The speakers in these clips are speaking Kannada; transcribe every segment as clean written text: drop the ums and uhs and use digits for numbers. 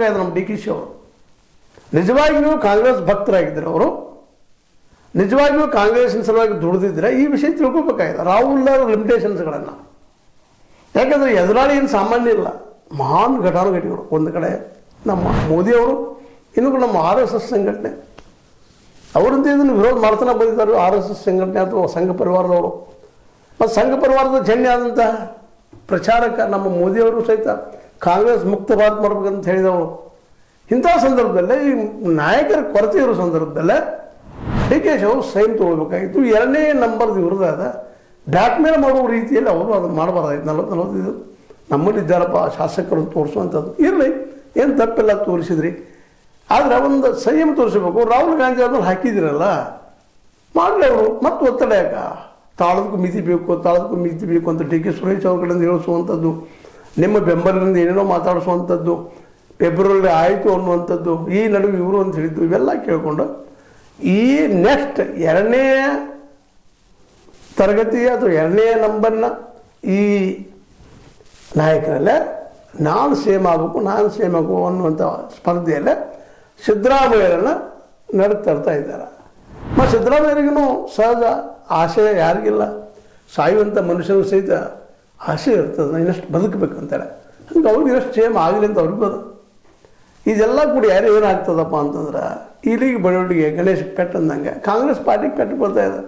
ನಮ್ಮ ಡಿ ಕೆ ಶಿ ಅವರು ನಿಜವಾಗಿಯೂ ಕಾಂಗ್ರೆಸ್ ಭಕ್ತರಾಗಿದ್ದರು. ಅವರು ನಿಜವಾಗಿಯೂ ಕಾಂಗ್ರೆಸ್ಸಿನ ಸಲುವಾಗಿ ದುಡಿದಿದ್ರೆ ಈ ವಿಷಯ ತಿಳ್ಕೊಬೇಕಾಗಿದೆ, ರಾಹುಲ್ ಅವರ ಲಿಮಿಟೇಷನ್ಸ್ಗಳನ್ನು. ಯಾಕಂದರೆ ಎದುರಾಳಿ ಏನು ಸಾಮಾನ್ಯ ಇಲ್ಲ, ಮಹಾನ್ ಘಟಾನುಘಟಿಗಳು. ಒಂದು ಕಡೆ ನಮ್ಮ ಮೋದಿಯವರು, ಇನ್ನೊಂದು ನಮ್ಮ RSS ಸಂಘಟನೆ, ಅವರಿಂದ ಇದನ್ನು ವಿರೋಧ ಮಾಡ್ತಾನೆ ಬಂದಿದ್ದಾರೆ. RSS ಸಂಘಟನೆ ಅಥವಾ ಸಂಘ ಪರಿವಾರದವರು ಮತ್ತು ಸಂಘ ಪರಿವಾರದ ಜನ್ಯ ಆದಂಥ ಪ್ರಚಾರಕ ನಮ್ಮ ಮೋದಿಯವರು ಸಹಿತ ಕಾಂಗ್ರೆಸ್ ಮುಕ್ತ ಭಾರತ ಮಾಡ್ಬೇಕಂತ ಹೇಳಿದವರು. ಇಂಥ ಸಂದರ್ಭದಲ್ಲೇ ಈ ನಾಯಕರ ಕೊರತೆ ಇರೋ ಸಂದರ್ಭದಲ್ಲೇ ಡಿ ಕೆ ಶಿ ಅವರು ಸೈನ್ ತೊಗೊಳ್ಬೇಕಾಗಿತ್ತು. ಎರಡನೇ ನಂಬರ್ದು ವಿರುದ್ಧ ಬ್ಲ್ಯಾಕ್ ಮೇಲ್ ಮಾಡುವ ರೀತಿಯಲ್ಲಿ ಅವರು ಅದನ್ನು ಮಾಡಬಾರ್ದಾಗಿತ್ತು. 40-45 ನಮ್ಮಲ್ಲಿ ಇದ್ದಾರಪ್ಪ ಶಾಸಕರು ತೋರಿಸುವಂಥದ್ದು ಇರಲಿ, ಏನು ತಪ್ಪಿಲ್ಲ ತೋರಿಸಿದ್ರಿ. ಆದರೆ ಒಂದು ಸಂಯಮ ತೋರಿಸಬೇಕು. ರಾಹುಲ್ ಗಾಂಧಿ ಅವ್ರನ್ನ ಹಾಕಿದಿರಲ್ಲ, ಮಾಡಲಿ ಅವರು. ಮತ್ತು ಒತ್ತಡ ಯಾಕ? ತಾಳದಕ್ಕೂ ಮಿತಿ ಬೇಕು ಅಂತ ಡಿ ಕೆ ಸುರೇಶ್ ಅವ್ರ ಕಡೆಯಿಂದ ಹೇಳಿಸುವಂಥದ್ದು, ನಿಮ್ಮ ಬೆಂಬಲದಿಂದ ಏನೇನೋ ಮಾತಾಡಿಸುವಂಥದ್ದು, ಫೆಬ್ರವರಿ ಆಯಿತು ಅನ್ನುವಂಥದ್ದು, ಈ ನಡುವೆ ಇವರು ಅಂತ ಹೇಳಿದ್ದು, ಇವೆಲ್ಲ ಕೇಳಿಕೊಂಡು ಈ ನೆಕ್ಸ್ಟ್ ಎರಡನೇ ತರಗತಿಯ ಅಥವಾ ಎರಡನೇ ನಂಬರ್ನ ಈ ನಾಯಕರಲ್ಲೇ ನಾನು ಸೇಮ್ ಆಗಬೇಕು ಅನ್ನುವಂಥ ಸ್ಪರ್ಧೆಯಲ್ಲೇ ಸಿದ್ದರಾಮಯ್ಯರನ್ನು ತರ್ತಾ ಇದ್ದಾರೆ. ಮತ್ತು ಸಿದ್ದರಾಮಯ್ಯರಿಗೂ ಸಹಜ ಆಶಯ ಯಾರಿಗಿಲ್ಲ, ಸಾಯುವಂಥ ಮನುಷ್ಯನಿಗೂ ಸಹಿತ ಆಸೆ ಇರ್ತದೆ, ಇನ್ನಷ್ಟು ಬದುಕಬೇಕಂತಾರೆ. ಹಂಗೆ ಅವ್ರಿಗೆ ಇನ್ನಷ್ಟು ಸೇಮ್ ಆಗಲಿ ಅಂತ ಅವ್ರಿಗೆ ಬರೋದು. ಇದೆಲ್ಲ ಕೂಡ ಯಾರು ಏನಾಗ್ತದಪ್ಪ ಅಂತಂದ್ರೆ ಇಲ್ಲಿಗೆ ಬೆಳವಣಿಗೆ ಗಣೇಶ್ ಪೆಟ್ಟು ಅಂದಂಗೆ ಕಾಂಗ್ರೆಸ್ ಪಾರ್ಟಿಗೆ ಪೆಟ್ಟು ಬರ್ತಾ ಇದೆ.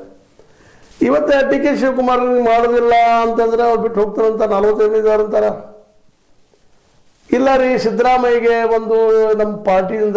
ಇವತ್ತು ಡಿ ಕೆ ಶಿವಕುಮಾರ್ ಮಾಡೋದಿಲ್ಲ ಅಂತಂದರೆ ಅವ್ರು ಬಿಟ್ಟು ಹೋಗ್ತಾರಂತ 45 ಅಂತಾರೆ. ಇಲ್ಲ ರೀ, ಸಿದ್ದರಾಮಯ್ಯಗೆ ಒಂದು ನಮ್ಮ ಪಾರ್ಟಿಯಿಂದ